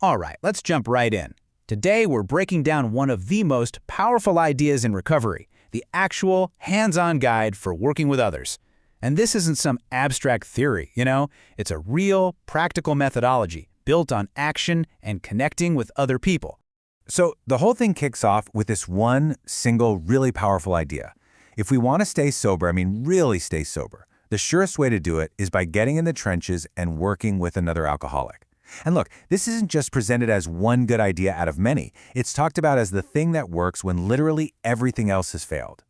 All right, let's jump right in. Today, we're breaking down one of the most powerful ideas in recovery, the actual hands-on guide for working with others. And this isn't some abstract theory, It's a real, practical methodology built on action and connecting with other people. So the whole thing kicks off with this one single, really powerful idea. If we want to stay sober, really stay sober, the surest way to do it is by getting in the trenches and working with another alcoholic. And look, this isn't just presented as one good idea out of many. It's talked about as the thing that works when literally everything else has failed.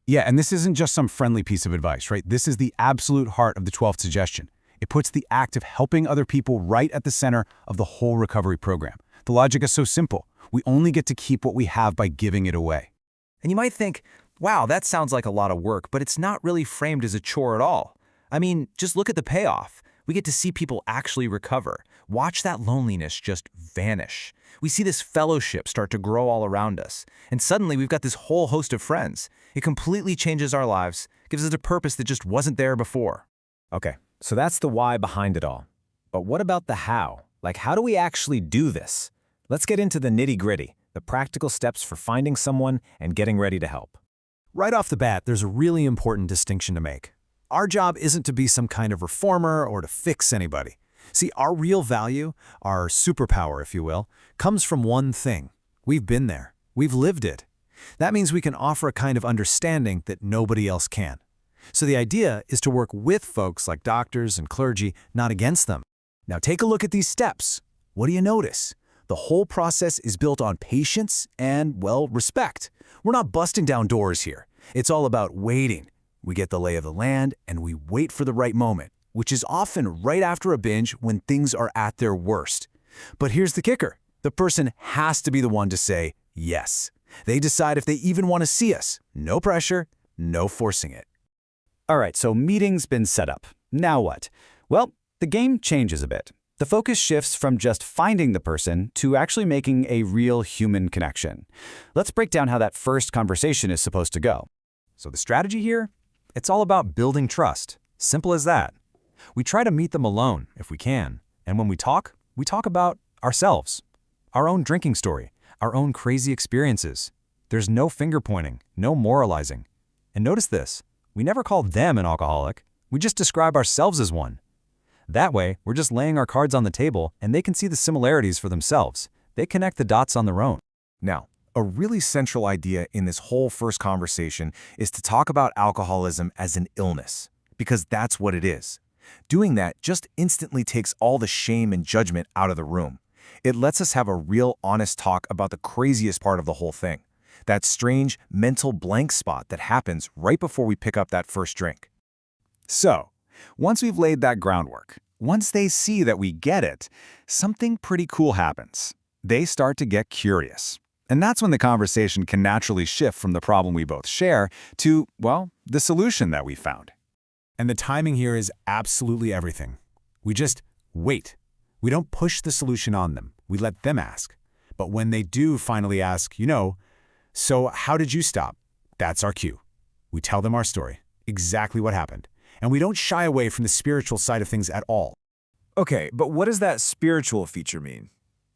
Yeah, and this isn't just some friendly piece of advice, right? This is the absolute heart of the 12th suggestion. It puts the act of helping other people right at the center of the whole recovery program. The logic is so simple. We only get to keep what we have by giving it away. And you might think, wow, that sounds like a lot of work, but it's not really framed as a chore at all. Just look at the payoff. We get to see people actually recover. Watch that loneliness just vanish. We see this fellowship start to grow all around us. And suddenly we've got this whole host of friends. It completely changes our lives, gives us a purpose that just wasn't there before. Okay, so that's the why behind it all. But what about the how? How do we actually do this? Let's get into the nitty-gritty, the practical steps for finding someone and getting ready to help. Right off the bat, there's a really important distinction to make. Our job isn't to be some kind of reformer or to fix anybody. See, our real value, our superpower, if you will, comes from one thing. We've been there. We've lived it. That means we can offer a kind of understanding that nobody else can. So the idea is to work with folks like doctors and clergy, not against them. Now take a look at these steps. What do you notice? The whole process is built on patience and, respect. We're not busting down doors here. It's all about waiting. We get the lay of the land and we wait for the right moment, which is often right after a binge when things are at their worst. But here's the kicker. The person has to be the one to say yes. They decide if they even want to see us. No pressure, no forcing it. All right, so meeting's been set up. Now what? Well, the game changes a bit. The focus shifts from just finding the person to actually making a real human connection. Let's break down how that first conversation is supposed to go. So the strategy here? It's all about building trust. Simple as that. We try to meet them alone, if we can. And when we talk about ourselves, our own drinking story, our own crazy experiences. There's no finger-pointing, no moralizing. And notice this, we never call them an alcoholic. We just describe ourselves as one. That way, we're just laying our cards on the table and they can see the similarities for themselves. They connect the dots on their own. Now, a really central idea in this whole first conversation is to talk about alcoholism as an illness, because that's what it is. Doing that just instantly takes all the shame and judgment out of the room. It lets us have a real honest talk about the craziest part of the whole thing, that strange mental blank spot that happens right before we pick up that first drink. So, once we've laid that groundwork, once they see that we get it, something pretty cool happens. They start to get curious. And that's when the conversation can naturally shift from the problem we both share to, the solution that we found. And the timing here is absolutely everything. We just wait. We don't push the solution on them. We let them ask. But when they do finally ask, so how did you stop? That's our cue. We tell them our story, exactly what happened. And we don't shy away from the spiritual side of things at all. Okay, but what does that spiritual feature mean?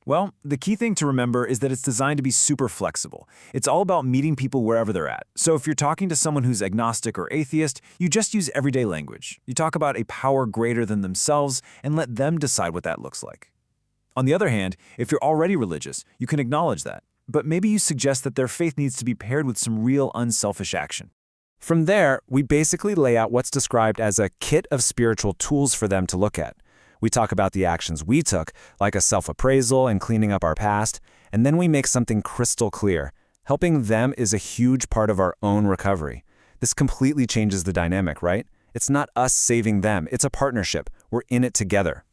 Well, the key thing to remember is that it's designed to be super flexible. It's all about meeting people wherever they're at. So if you're talking to someone who's agnostic or atheist, you just use everyday language. You talk about a power greater than themselves and let them decide what that looks like. On the other hand, if you're already religious, you can acknowledge that. But maybe you suggest that their faith needs to be paired with some real unselfish action. From there, we basically lay out what's described as a kit of spiritual tools for them to look at. We talk about the actions we took, like a self-appraisal and cleaning up our past, and then we make something crystal clear. Helping them is a huge part of our own recovery. This completely changes the dynamic, right? It's not us saving them, it's a partnership. We're in it together.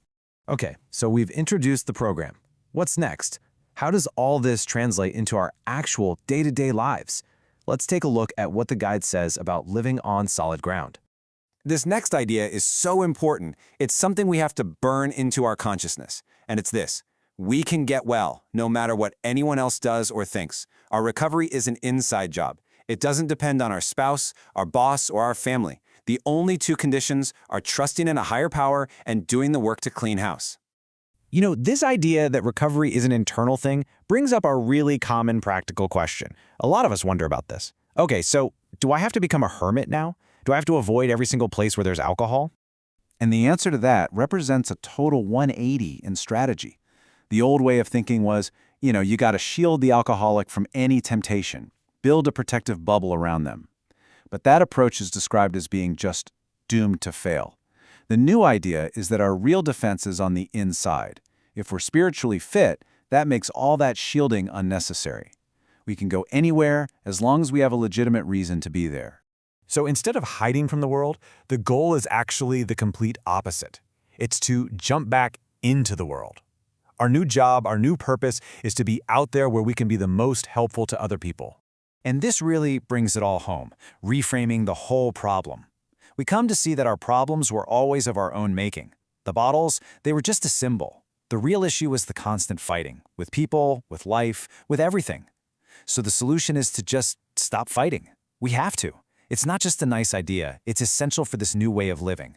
Okay, so we've introduced the program. What's next? How does all this translate into our actual day-to-day lives? Let's take a look at what the guide says about living on solid ground. This next idea is so important, it's something we have to burn into our consciousness. And it's this: we can get well, no matter what anyone else does or thinks. Our recovery is an inside job. It doesn't depend on our spouse, our boss, or our family. The only two conditions are trusting in a higher power and doing the work to clean house. You know, this idea that recovery is an internal thing brings up a really common practical question. A lot of us wonder about this. Okay, so do I have to become a hermit now? Do I have to avoid every single place where there's alcohol? And the answer to that represents a total 180 in strategy. The old way of thinking was, you got to shield the alcoholic from any temptation, build a protective bubble around them. But that approach is described as being just doomed to fail. The new idea is that our real defense is on the inside. If we're spiritually fit, that makes all that shielding unnecessary. We can go anywhere as long as we have a legitimate reason to be there. So instead of hiding from the world, the goal is actually the complete opposite. It's to jump back into the world. Our new job, our new purpose is to be out there where we can be the most helpful to other people. And this really brings it all home, reframing the whole problem. We come to see that our problems were always of our own making. The bottles, they were just a symbol. The real issue was the constant fighting, with people, with life, with everything. So the solution is to just stop fighting. We have to. It's not just a nice idea, it's essential for this new way of living.